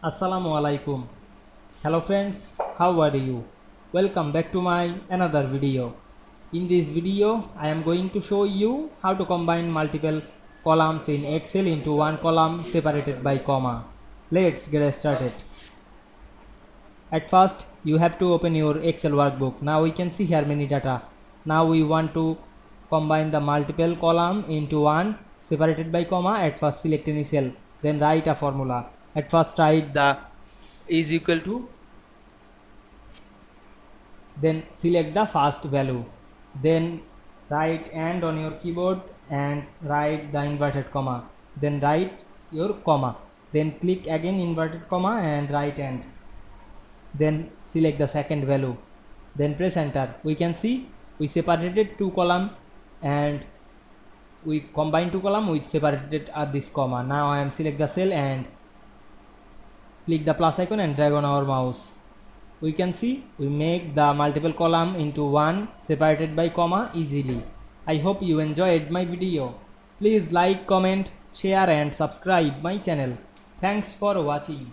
Assalamu Walaikum. Hello friends, how are you? Welcome back to my another video. In this video, I am going to show you how to combine multiple columns in Excel into one column separated by comma. Let's get started. At first, you have to open your Excel workbook. Now we can see here many data. Now we want to combine the multiple column into one separated by comma. At first, select any cell, then write a formula. At first, write the is equal to, then select the first value, then write and on your keyboard and write the inverted comma, then write your comma, then click again inverted comma and write and, then select the second value, then press enter. We can see we separated two column and we combine two column with separated at this comma. Now I am select the cell and click the plus icon and drag on our mouse. We can see we make the multiple column into one separated by comma easily. I hope you enjoyed my video. Please like, comment, share and subscribe my channel. Thanks for watching.